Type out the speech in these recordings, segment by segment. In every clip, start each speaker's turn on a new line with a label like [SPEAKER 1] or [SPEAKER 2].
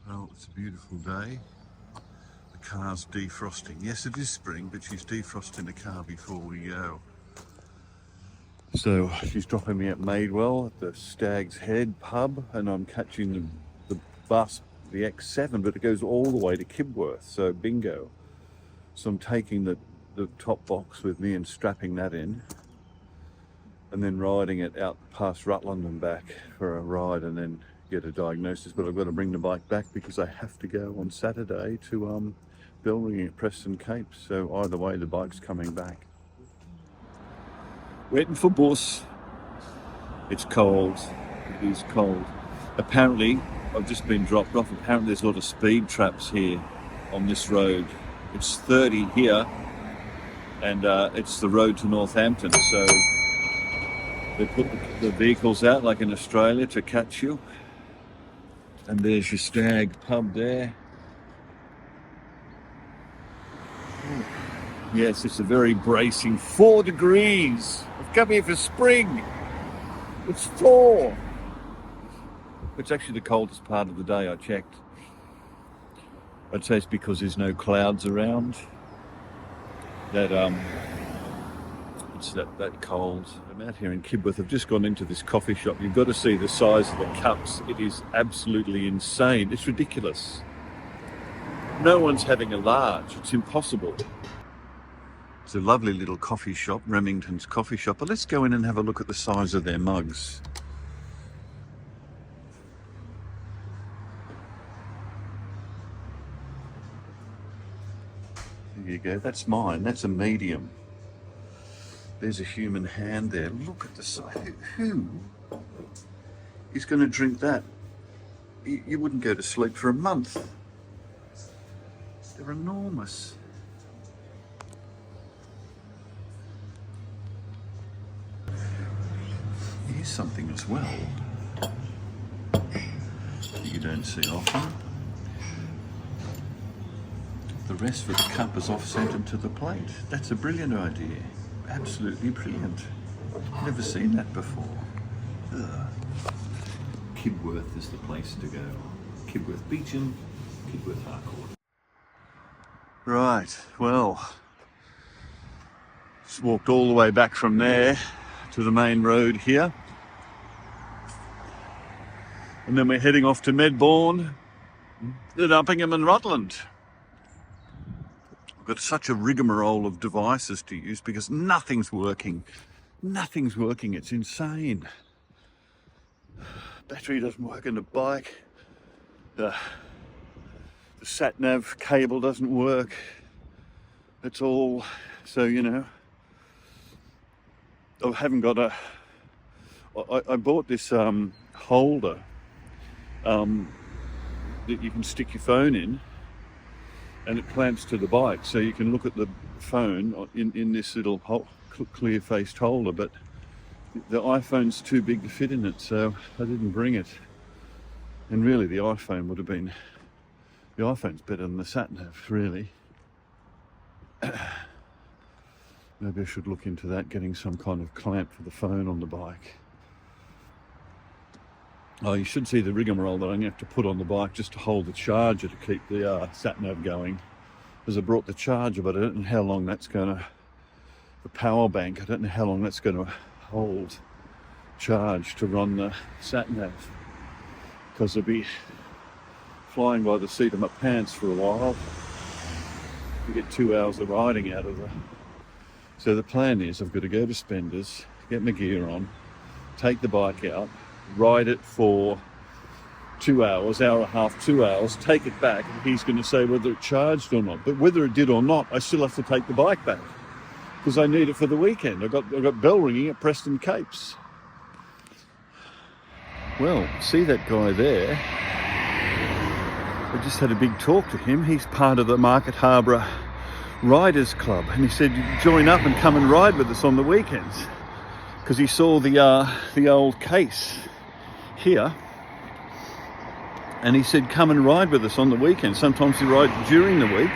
[SPEAKER 1] Well, it's a beautiful day. The car's defrosting. Yes, it is spring, but she's defrosting the car before we go. So she's dropping me at Madewell at the Stag's Head pub, and I'm catching the bus, the X7, but it goes all the way to Kibworth, so bingo. So I'm taking the top box with me and strapping that in, and then riding it out past Rutland and back for a ride and then get a diagnosis. But I've got to bring the bike back because I have to go on Saturday to bell ringing at Preston Cape. So either way, the bike's coming back. Waiting for bus. It's cold. It is cold. Apparently, I've just been dropped off. Apparently there's a lot of speed traps here on this road. It's 30 here, and it's the road to Northampton. So they put the vehicles out like in Australia to catch you. And there's your Stag pub there. Yes, it's a very bracing 4 degrees. I've come here for spring. It's 4. It's actually the coldest part of the day, I checked. I'd say it's because there's no clouds around. That it's that cold. I'm out here in Kibworth. I've just gone into this coffee shop. You've got to see the size of the cups. It is absolutely insane. It's ridiculous. No one's having a large. It's impossible. It's a lovely little coffee shop, Remington's coffee shop. But let's go in and have a look at the size of their mugs. There you go. That's mine. That's a medium. There's a human hand there. Look at the size. Who is going to drink that? You wouldn't go to sleep for a month. They're enormous. Here's something as well that you don't see often. The rest for the cup is off-centered to the plate. That's a brilliant idea. Absolutely brilliant. Never seen that before. Ugh. Kibworth is the place to go. Kibworth Beecham, Kibworth Harcourt. Right, well, just walked all the way back from there to the main road here. And then we're heading off to Medbourne, then Uppingham and Rutland. Got such a rigmarole of devices to use because nothing's working. Nothing's working. It's insane. Battery doesn't work on the bike. The sat-nav cable doesn't work. It's all, so you know, I haven't got a, I bought this holder that you can stick your phone in, and it clamps to the bike, so you can look at the phone in this little clear-faced holder, but the iPhone's too big to fit in it, so I didn't bring it. And really the iPhone's better than the sat-nav, really. Maybe I should look into that, getting some kind of clamp for the phone on the bike. Oh, you should see the rigmarole that I'm going to have to put on the bike just to hold the charger to keep the sat-nav going. Because I brought the charger, but I don't know how long that's going to... The power bank, I don't know how long that's going to hold charge to run the sat-nav. Because I'll be flying by the seat of my pants for a while. You get 2 hours of riding out of it. So the plan is I've got to go to Spenders, get my gear on, take the bike out, ride it for 2 hours, hour and a half, 2 hours, take it back, and he's going to say whether it charged or not. But whether it did or not, I still have to take the bike back because I need it for the weekend. I've got bell ringing at Preston Capes. Well, see that guy there? I just had a big talk to him. He's part of the Market Harbour Riders Club, and he said join up and come and ride with us on the weekends because he saw the old case here, and he said come and ride with us on the weekend. Sometimes he rides during the week,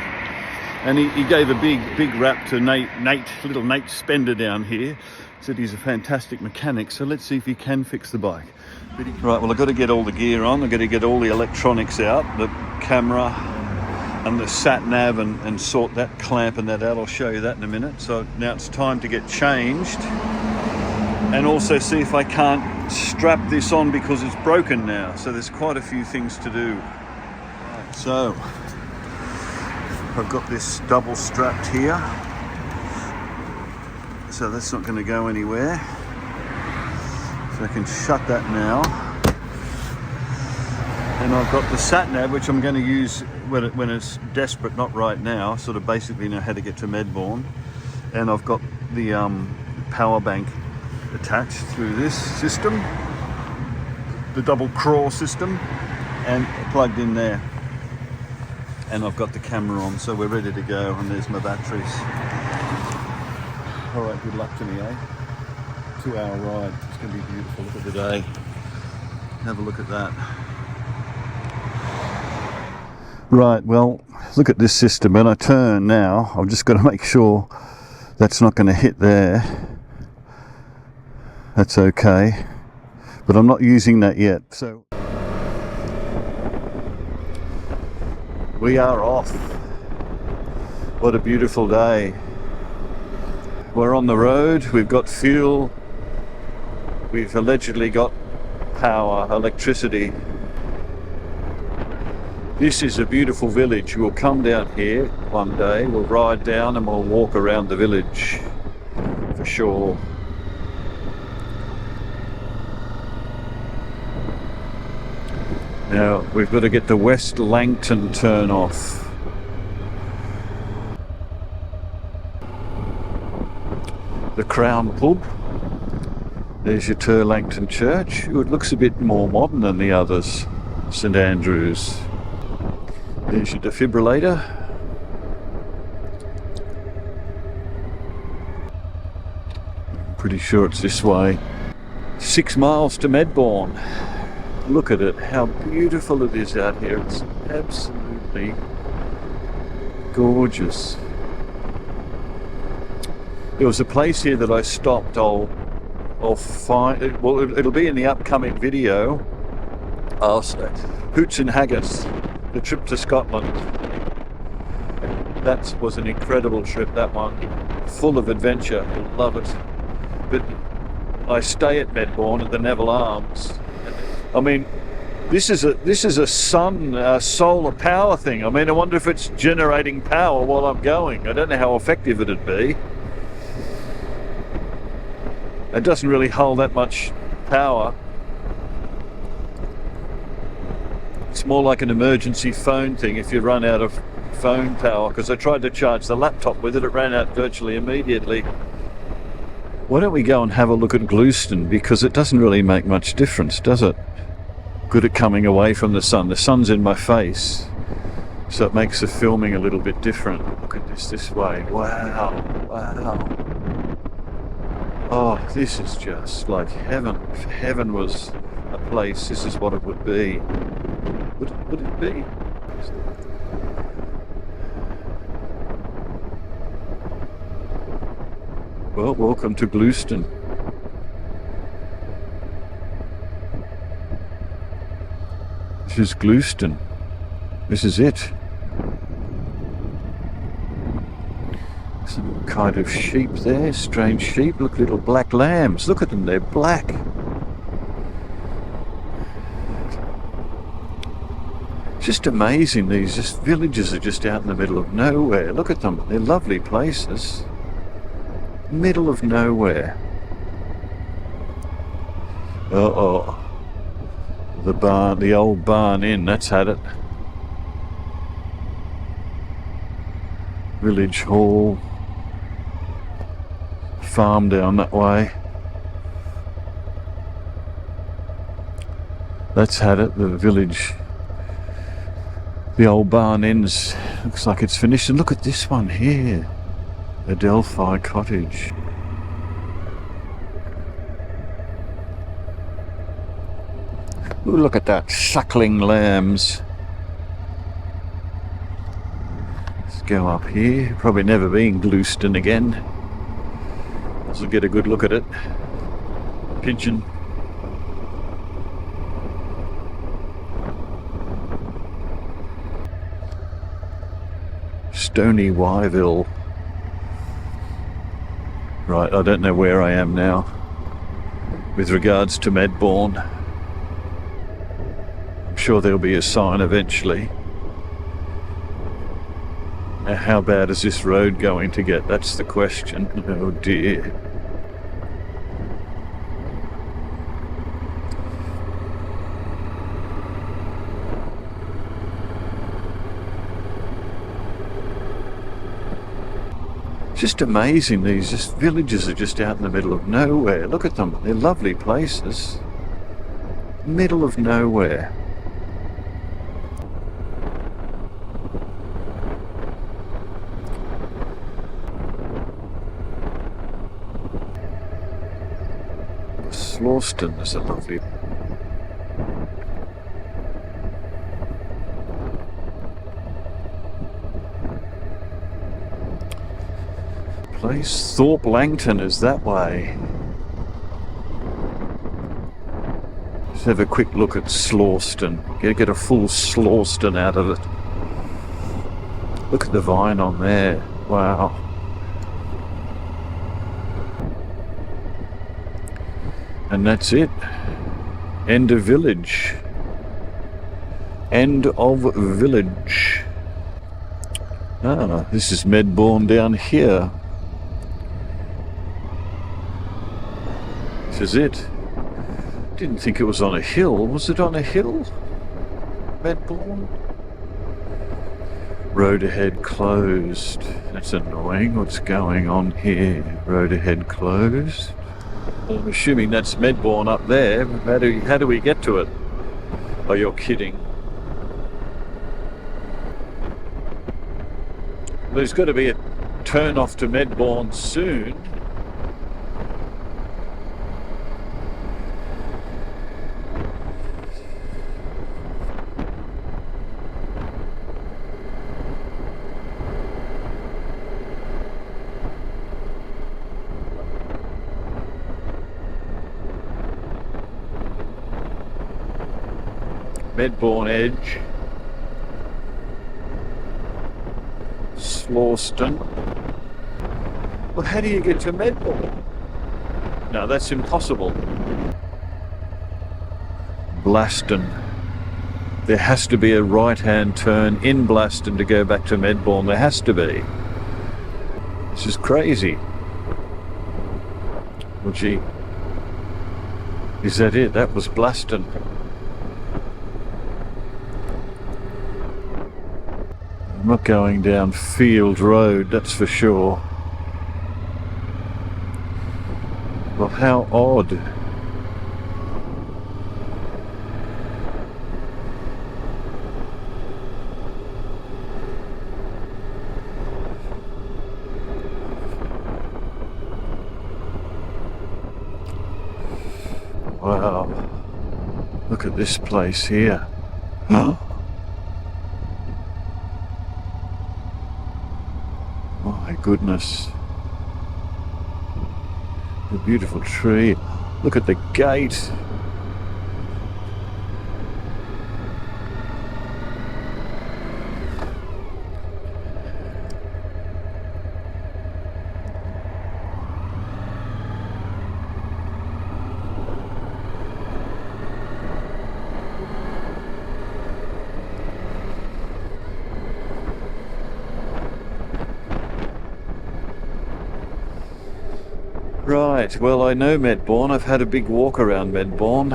[SPEAKER 1] And he gave a big rap to little Nate Spender down here. Said he's a fantastic mechanic, so let's see if he can fix the bike. Right, well, I've got to get all the gear on. I've got to get all the electronics out, the camera and the sat nav, and sort that clamp and that out. I'll show you that in a minute. So now it's time to get changed and also see if I can't strap this on because it's broken now. So there's quite a few things to do. Right, so I've got this double strapped here, so that's not going to go anywhere. So I can shut that now. And I've got the sat nav, which I'm going to use when it's desperate, not right now. Sort of basically know how to get to Medbourne. And I've got the power bank attached through this system, the double crawl system, and plugged in there. And I've got the camera on, so we're ready to go. And there's my batteries. All right, good luck to me, eh? 2-hour ride. It's going to be beautiful. Look at the day. Have a look at that. Right, well, look at this system. When I turn now, I've just got to make sure that's not going to hit there. That's okay. But I'm not using that yet. So we are off. What a beautiful day. We're on the road. We've got fuel. We've allegedly got power, electricity. This is a beautiful village. We'll come down here one day, we'll ride down and we'll walk around the village for sure. Now we've got to get the West Langton turn off. The Crown Pub. There's your Ter Langton Church. It looks a bit more modern than the others. St Andrews. There's your defibrillator. I'm pretty sure it's this way. 6 miles to Medbourne. Look at it, how beautiful it is out here. It's absolutely gorgeous. There was a place here that I stopped. I'll find it. Well, it'll be in the upcoming video. I'll say Hoots and Haggis, the trip to Scotland. That was an incredible trip, that one. Full of adventure, love it. But I stay at Medbourne at the Neville Arms. I mean, this is a solar power thing. I mean, I wonder if it's generating power while I'm going. I don't know how effective it'd be. It doesn't really hold that much power. It's more like an emergency phone thing if you run out of phone power, because I tried to charge the laptop with it, it ran out virtually immediately. Why don't we go and have a look at Gloucester, because it doesn't really make much difference, does it? Good at coming away from the sun. The sun's in my face, so it makes the filming a little bit different. Look at this way. Wow, wow. Oh, this is just like heaven. If heaven was a place, this is what it would be. Would it be? Well, welcome to Gloucester. This is Gloucester. This is it. Some kind of sheep there, strange sheep. Look, little black lambs. Look at them, they're black. Just amazing, these villages are just out in the middle of nowhere. Look at them, they're lovely places. Middle of nowhere. Uh-oh. The barn, the old barn inn, that's had it. Village hall. Farm down that way. That's had it, the village. The old barn ends, looks like it's finished. And look at this one here, Adelphi Cottage. Ooh, look at that, suckling lambs. Go up here. Probably never been Glueston again. So get a good look at it. Pigeon. Stony Wyville. Right, I don't know where I am now with regards to Medbourne. I'm sure there'll be a sign eventually. Now, how bad is this road going to get? That's the question. Oh dear. Just amazing, these just villages are just out in the middle of nowhere. Look at them, they're lovely places. Middle of nowhere. Slawston is a lovely place. Thorpe Langton is that way. Let's have a quick look at Slawston. Get a full Slawston out of it. Look at the vine on there. Wow. And that's it. End of village. End of village. Ah, this is Medbourne down here. This is it. Didn't think it was on a hill. Was it on a hill? Medbourne? Road ahead closed. That's annoying. What's going on here? Road ahead closed. I'm assuming that's Medbourne up there. How do we get to it? Oh, you're kidding. There's got to be a turn off to Medbourne soon. Medbourne Edge, Slawston. Well, how do you get to Medbourne? No, that's impossible. Blaston. There has to be a right-hand turn in Blaston to go back to Medbourne. There has to be. This is crazy. Well, gee. Is that it? That was Blaston. I'm not going down Field Road, that's for sure. Well, how odd. Wow. Look at this place here. My goodness. A beautiful tree. Look at the gate. Right, well, I know Medbourne. I've had a big walk around Medbourne.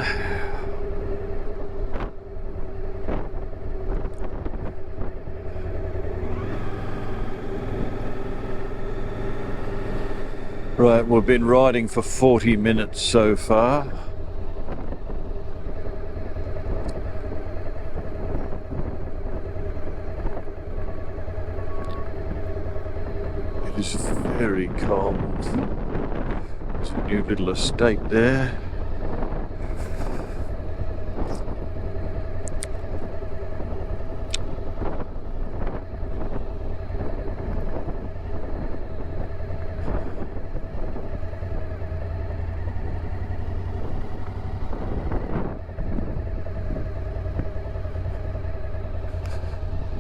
[SPEAKER 1] Right, we've been riding for 40 minutes so far. It is very cold. There's a new little estate there.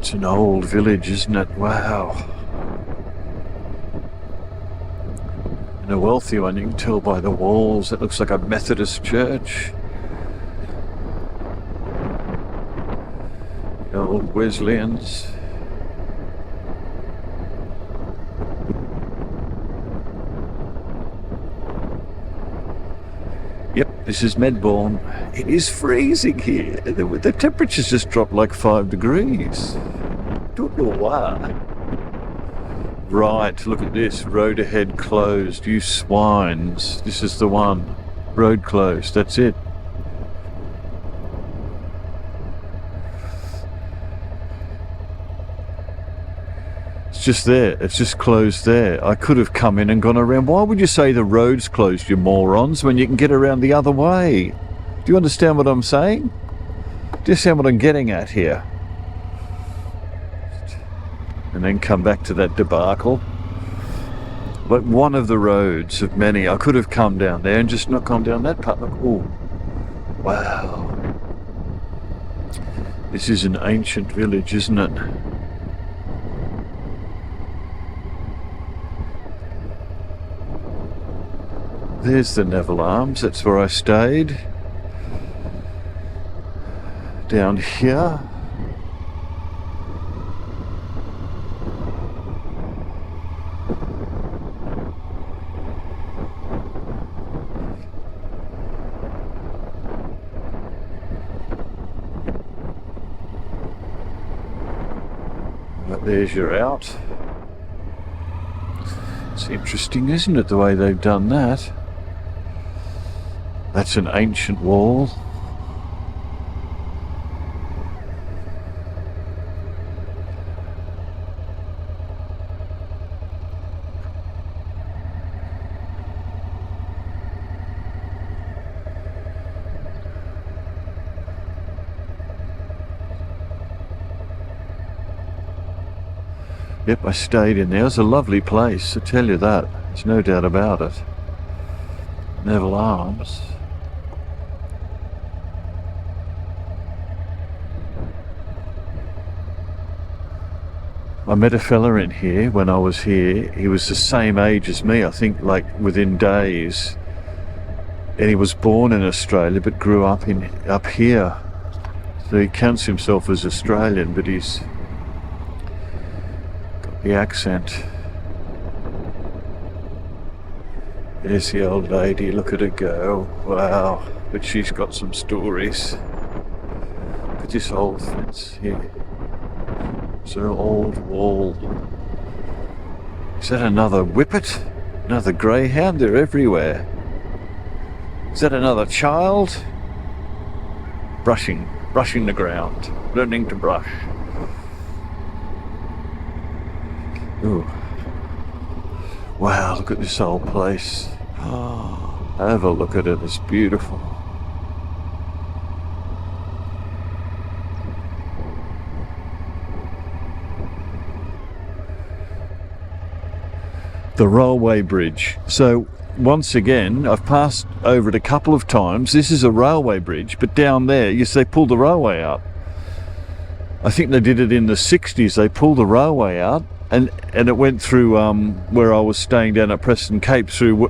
[SPEAKER 1] It's an old village, isn't it? Wow. And a wealthy one, you can tell by the walls. It looks like a Methodist church. The old Wesleyans. Yep, this is Medbourne. It is freezing here. The temperature's just dropped like 5 degrees. Don't know why. Right, look at this. Road ahead closed. You swines. This is the one. Road closed. That's it. It's just there. It's just closed there. I could have come in and gone around. Why would you say the road's closed, you morons, when you can get around the other way? Do you understand what I'm saying? Do you understand what I'm getting at here? And then come back to that debacle. But one of the roads of many. I could have come down there and just not come down that part. Look, oh, wow. This is an ancient village, isn't it? There's the Neville Arms, that's where I stayed. Down here. But there's your out. It's interesting, isn't it, the way they've done that? That's an ancient wall. Yep, I stayed in there. It was a lovely place, I tell you that. There's no doubt about it. Neville Arms. I met a fella in here when I was here. He was the same age as me, I think, like within days. And he was born in Australia but grew up here. So he counts himself as Australian, but he's got the accent. There's the old lady, look at her go. Wow, but she's got some stories. Look at this old fence here. It's an old wall. Is that another whippet? Another greyhound? They're everywhere. Is that another child? Brushing the ground, learning to brush. Ooh. Wow, look at this old place. Oh, have a look at it, it's beautiful. The railway bridge. So once again, I've passed over it a couple of times. This is a railway bridge, but down there, yes, they pulled the railway out. I think they did it in the 60s. They pulled the railway out, and it went through where I was staying down at Preston Cape, through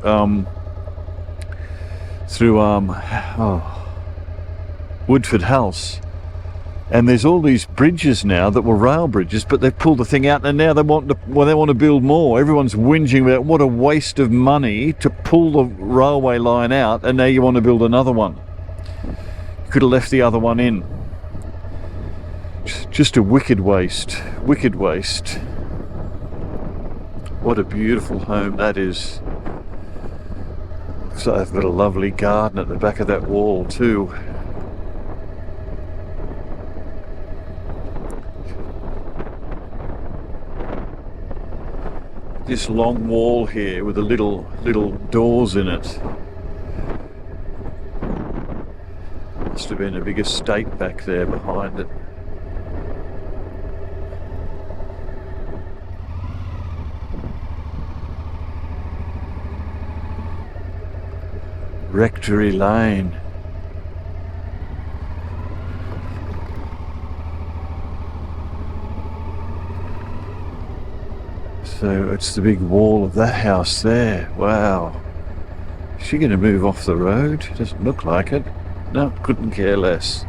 [SPEAKER 1] Woodford House. And there's all these bridges now that were rail bridges, but they've pulled the thing out, and now they want to build more. Everyone's whinging about what a waste of money to pull the railway line out, and now you want to build another one. You could have left the other one in. Just a wicked waste. Wicked waste. What a beautiful home that is. So they've got a lovely garden at the back of that wall too. This long wall here with the little doors in it. Must have been a big estate back there behind it. Rectory Lane. So it's the big wall of that house there. Wow. Is she going to move off the road? Doesn't look like it. No, couldn't care less.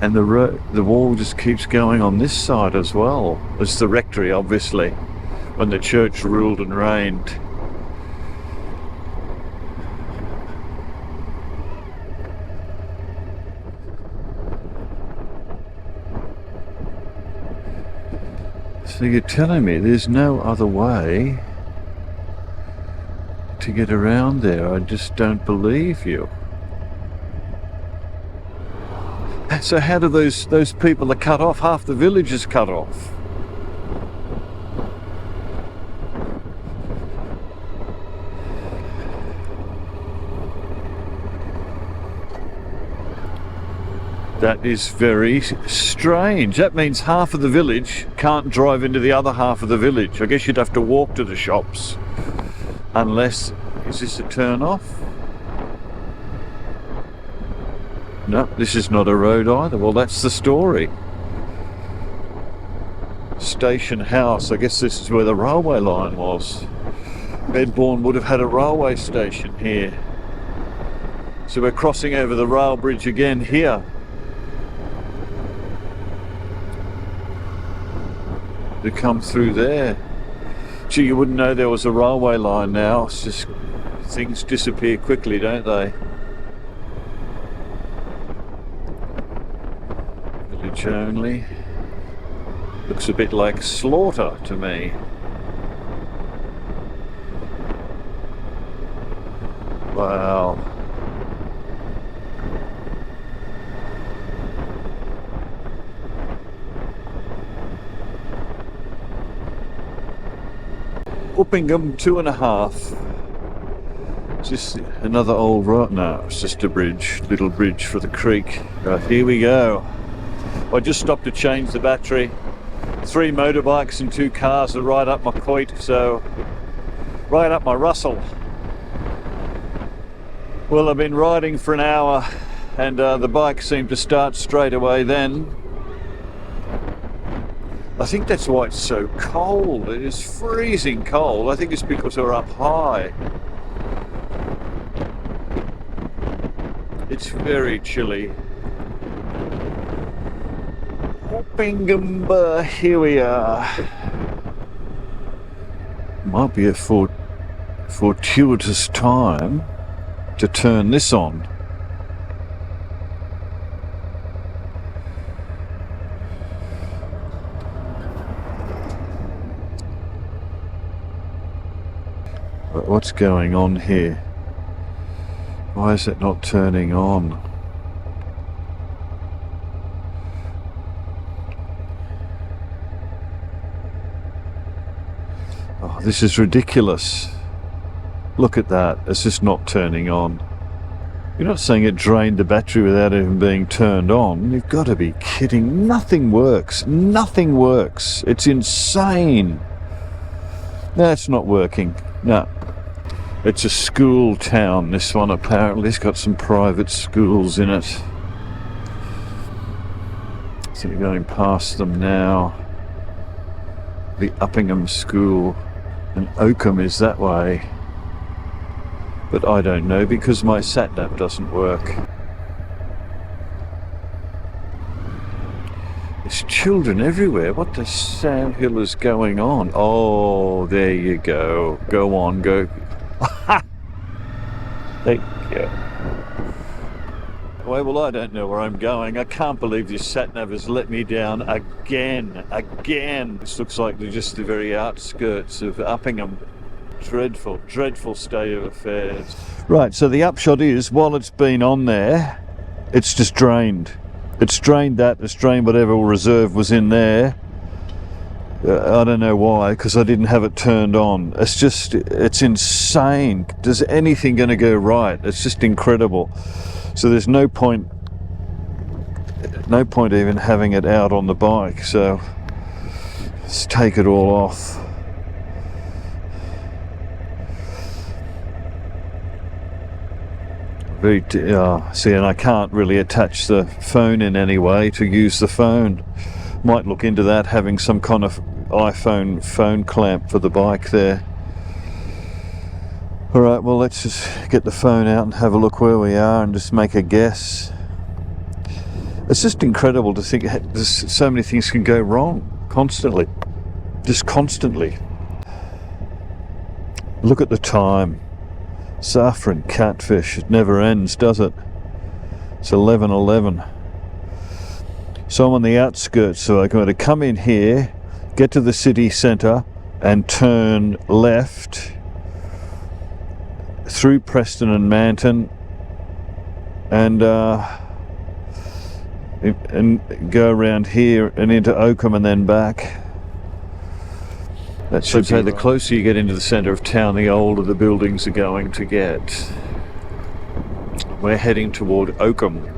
[SPEAKER 1] And the wall just keeps going on this side as well. It's the rectory, obviously, when the church ruled and reigned. So you're telling me there's no other way to get around there? I just don't believe you. So how do those people are cut off? Half the village is cut off. That is very strange. That means half of the village can't drive into the other half of the village. I guess you'd have to walk to the shops. Unless, is this a turn off? No, this is not a road either. Well, that's the story. Station house. I guess this is where the railway line was. Medbourne would have had a railway station here. So we're crossing over the rail bridge again here. To come through there. Gee, you wouldn't know there was a railway line now. It's just things disappear quickly, don't they? Village only. Looks a bit like Slaughter to me. Wow. Oakham 2.5. Is this another old road? No, it's just a bridge, little bridge for the creek. Right, here we go. I just stopped to change the battery. 3 motorbikes and 2 cars are right up my coit, so right up my Russell. Well, I've been riding for an hour and the bike seemed to start straight away then. I think that's why it's so cold. It is freezing cold. I think it's because we're up high. It's very chilly. Oakham, here we are. Might be a fortuitous time to turn this on. But what's going on here? Why is it not turning on? Oh, this is ridiculous. Look at that, it's just not turning on. You're not saying it drained the battery without even being turned on. You've got to be kidding. Nothing works. Nothing works. It's insane. No, it's not working. No. It's a school town, this one apparently. It's got some private schools in it. So you're going past them now. The Uppingham School. And Oakham is that way. But I don't know because my sat-nav doesn't work. There's children everywhere. What the Sam Hill is going on? Oh, there you go. Go on, go. Thank you. Well, I don't know where I'm going. I can't believe this sat-nav has let me down again. This looks like they're just the very outskirts of Uppingham. Dreadful, dreadful state of affairs. Right, so the upshot is, while it's been on there, it's just drained. It's drained that, it's drained whatever reserve was in there. I don't know why, because I didn't have it turned on. It's just, it's insane. Is anything going to go right? It's just incredible. So there's no point even having it out on the bike. So let's take it all off. See, and I can't really attach the phone in any way to use the phone. Might look into that, having some kind of iPhone phone clamp for the bike there. Alright, well let's just get the phone out and have a look where we are and just make a guess. It's just incredible to think there's so many things can go wrong constantly. Just constantly. Look at the time. Saffron catfish, it never ends, does it? It's 11:11. So I'm on the outskirts, so I'm going to come in here, get to the city centre and turn left through Preston and Manton and go around here and into Oakham and then back. That should say the closer you get into the centre of town, the older the buildings are going to get. We're heading toward Oakham.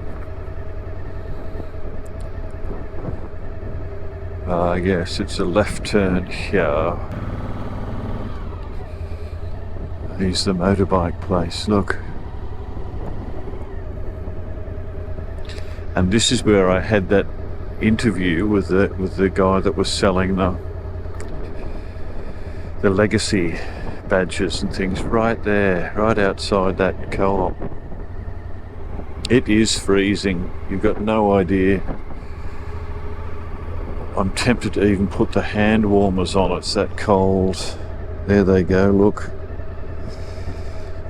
[SPEAKER 1] Yes, it's a left turn here. Here's the motorbike place, look. And this is where I had that interview with the guy that was selling the legacy badges and things, right there, right outside that co-op. It is freezing, you've got no idea. I'm tempted to even put the hand warmers on, it's that cold. There they go, look.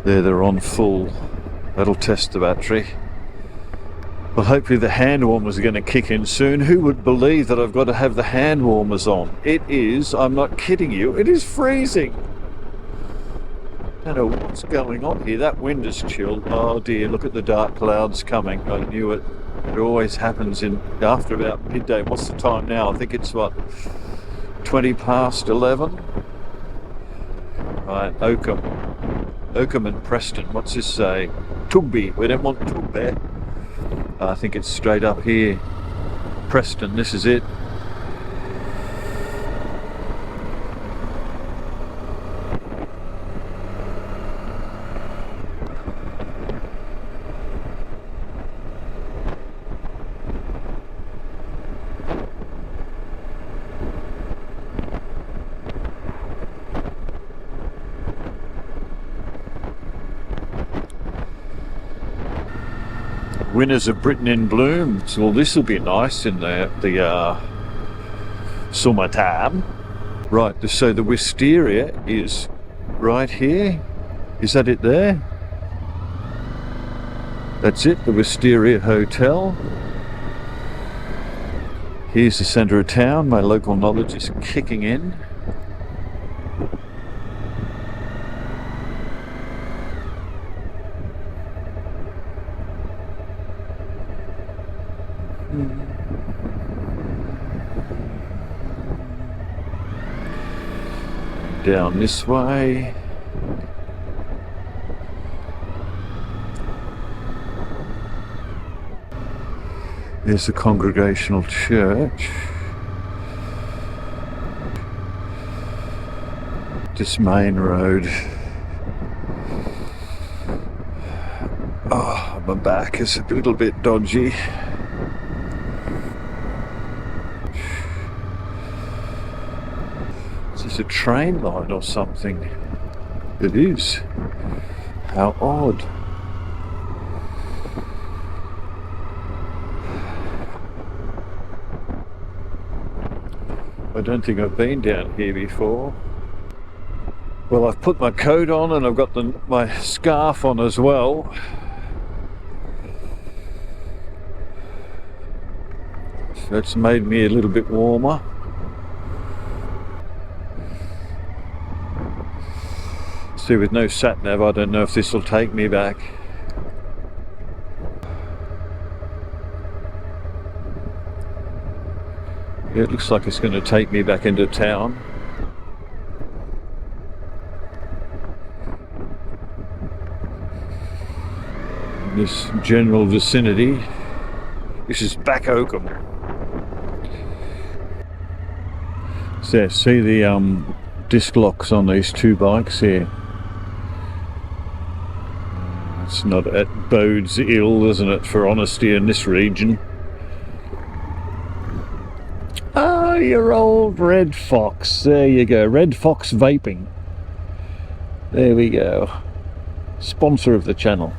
[SPEAKER 1] There, they're on full. That'll test the battery. Well, hopefully the hand warmers are going to kick in soon. Who would believe that I've got to have the hand warmers on? It is, I'm not kidding you, it is freezing. I don't know what's going on here. That wind is chilled. Oh dear, look at the dark clouds coming. I knew it. It always happens after about midday. What's the time now? I think it's what, 20 past 11? Right, Oakham and Preston. What's this say? Tugby. We don't want Tugby. I think it's straight up here. Preston, this is it. Winners of Britain in bloom. So, well, this will be nice in the summertime. Right, so the wisteria is right here. Is that it there? That's it, the Wisteria Hotel. Here's the centre of town. My local knowledge is kicking in. Down this way. There's the Congregational Church. This main road. Oh, my back is a little bit dodgy. Is a train line or something? It is. How odd. I don't think I've been down here before. Well, I've put my coat on and I've got my scarf on as well. So it's made me a little bit warmer. See, with no sat-nav, I don't know if this will take me back. Yeah, it looks like it's going to take me back into town. In this general vicinity. This is back Oakham. So, see the disc locks on these two bikes here. It's not, it bodes ill, doesn't it, for honesty in this region. Oh, your old Red Fox. There you go. Red Fox Vaping. There we go. Sponsor of the channel.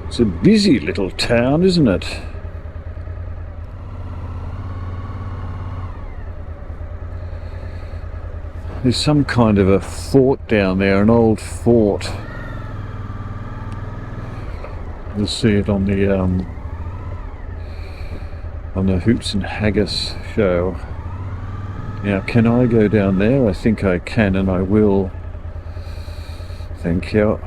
[SPEAKER 1] It's a busy little town, isn't it? There's some kind of a fort down there, an old fort. You'll see it on the Hoots and Haggis show. Now, can I go down there? I think I can, and I will. Thank you.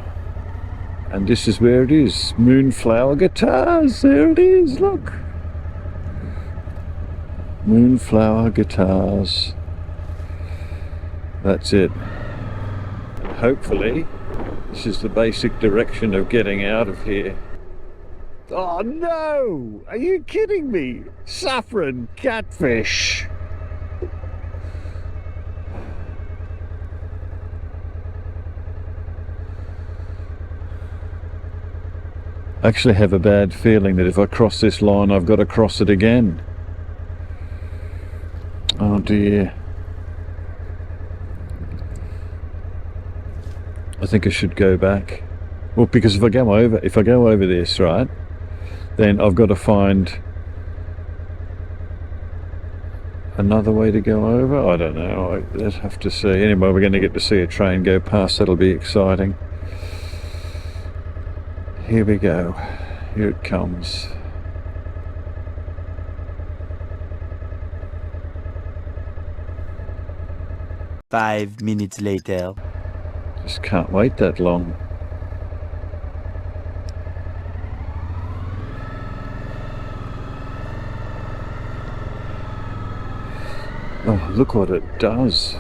[SPEAKER 1] And this is where it is. Moonflower Guitars. There it is, look. Moonflower Guitars. That's it. And hopefully, this is the basic direction of getting out of here. Oh no! Are you kidding me? Saffron catfish. I actually have a bad feeling that if I cross this line, I've got to cross it again. Oh dear. I think I should go back. Well, because if I go over this, right, then I've got to find another way to go over. I don't know. Let's have to see. Anyway, we're going to get to see a train go past. That'll be exciting. Here we go. Here it comes.
[SPEAKER 2] Five minutes later.
[SPEAKER 1] Just can't wait that long. Oh, look what it does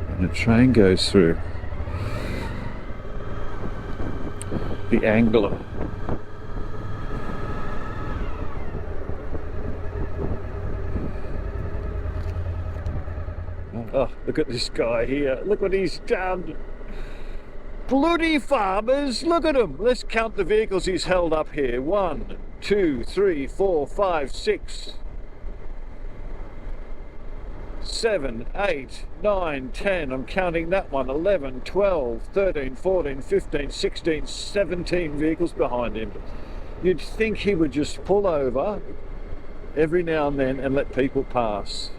[SPEAKER 1] when a train goes through. The angler. Oh, look at this guy here. Look what he's done. Bloody farmers, look at him. Let's count the vehicles he's held up here. 1, 2, 3, 4, 5, 6, 7, 8, 9, 10. I'm counting that one. 11, 12, 13, 14, 15, 16, 17 vehicles behind him. You'd think he would just pull over every now and then and let people pass.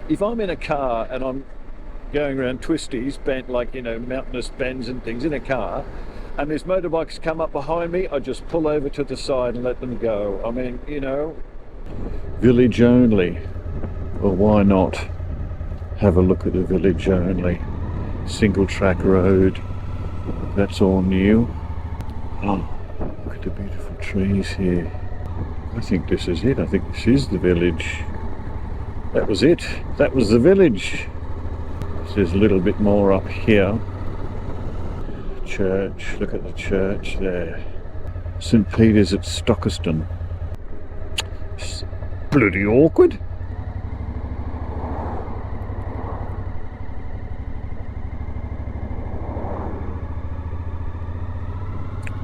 [SPEAKER 1] If I'm in a car and I'm going around twisties, bent like, you know, mountainous bends and things in a car, and there's motorbikes come up behind me, I just pull over to the side and let them go. I mean, you know, village only. Well, why not have a look at the village only? Single track road. That's all new. Oh, look at the beautiful trees here. I think this is it. I think this is the village. That was it. That was the village. There's a little bit more up here. Church. Look at the church there. St. Peter's at Stockiston. It's bloody awkward.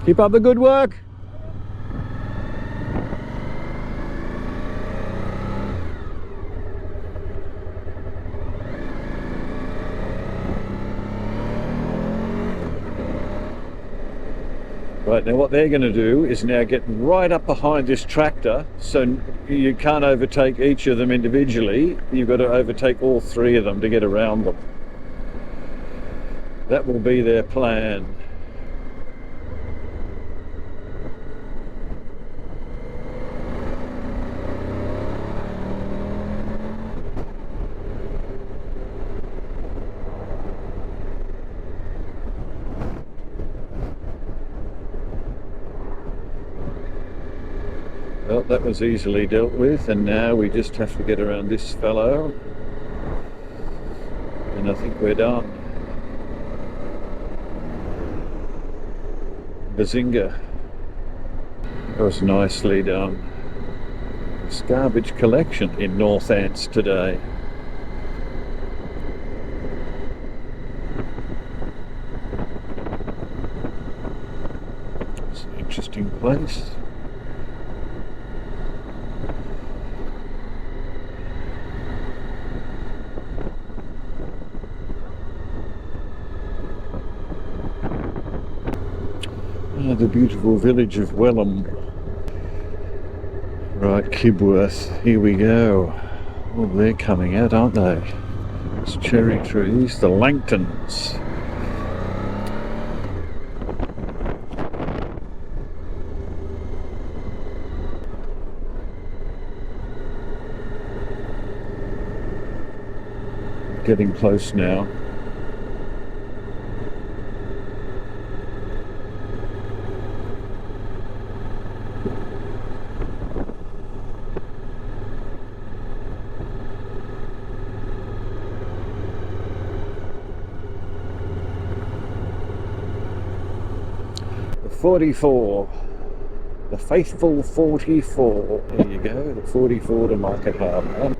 [SPEAKER 1] Keep up the good work. Right, now what they're going to do is now get right up behind this tractor, so you can't overtake each of them individually. You've got to overtake all three of them to get around them. That will be their plan. Well, that was easily dealt with, and now we just have to get around this fellow, and I think we're done. Bazinga. That was nicely done. It's garbage collection in North Ants today. interesting place. The beautiful village of Oakham. Right, Kibworth, here we go. Oh, they're coming out, aren't they? It's cherry trees, the Langtons. Getting close now. The 44, the faithful 44. There you go, the 44 to Market Harbour.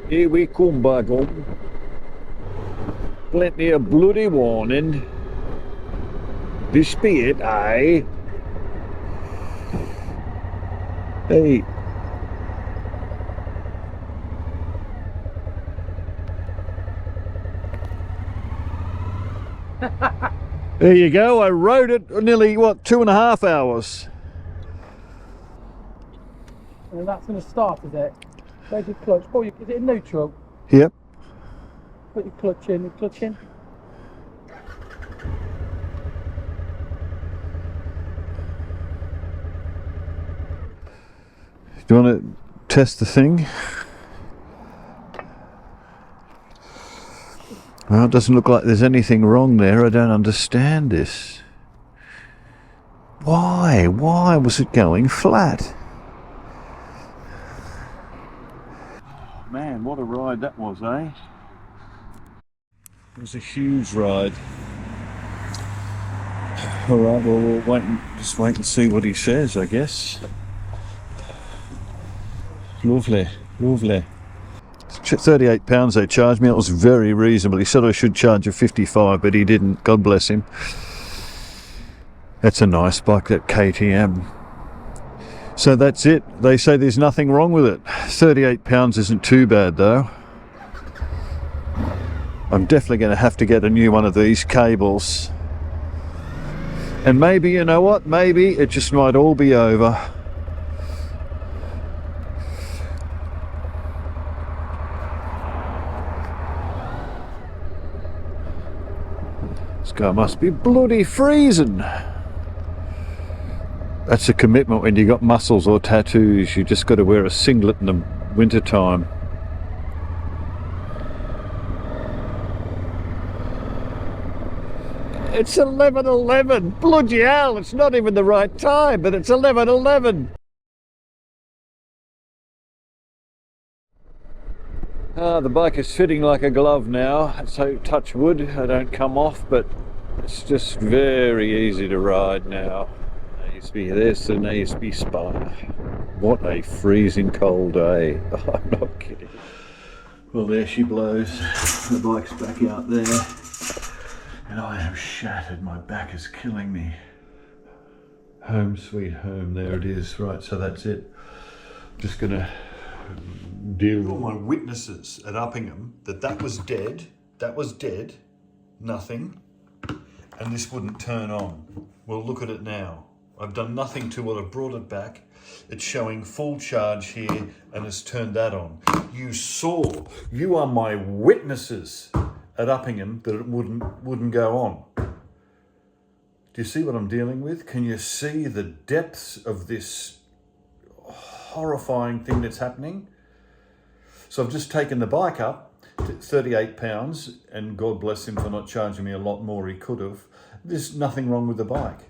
[SPEAKER 1] Here we come back home. Plenty of bloody warning. This be it, aye. Hey. There you go, I rode it nearly, what, 2.5 hours.
[SPEAKER 3] And that's going to start, is it? Where's your clutch? Oh, is it in neutral?
[SPEAKER 1] Yep.
[SPEAKER 3] Put your clutch in,
[SPEAKER 1] Do you want to test the thing? Well, it doesn't look like there's anything wrong there. I don't understand this. Why? Why was it going flat? Man, what a ride that was, eh? It was a huge ride. Alright, well, we'll just wait and see what he says, I guess. Lovely, lovely. £38 they charged me. It was very reasonable. He said I should charge a 55, but he didn't. God bless him. That's a nice bike, that KTM. So that's it. They say there's nothing wrong with it. £38 isn't too bad though. I'm definitely going to have to get a new one of these cables. And maybe, you know what, maybe it just might all be over. This guy must be bloody freezing. That's a commitment when you got muscles or tattoos. You just got to wear a singlet in the winter time. It's 11:11. Bloody hell! It's not even the right time, but it's 11:11. The bike is fitting like a glove now. So touch wood, I don't come off, but it's just very easy to ride now. Used to be this and there used to be Spa. What a freezing cold day. I'm not kidding. Well, there she blows. The bike's back out there. And I am shattered. My back is killing me. Home sweet home. There it is. Right, so that's it. Just gonna deal with all my witnesses at Uppingham that was dead. That was dead. Nothing. And this wouldn't turn on. Well, look at it now. I've done nothing to it, I've brought it back. It's showing full charge here and has turned that on. You are my witnesses at Uppingham that it wouldn't go on. Do you see what I'm dealing with? Can you see the depths of this horrifying thing that's happening? So I've just taken the bike up to £38 and God bless him for not charging me a lot more, he could have. There's nothing wrong with the bike.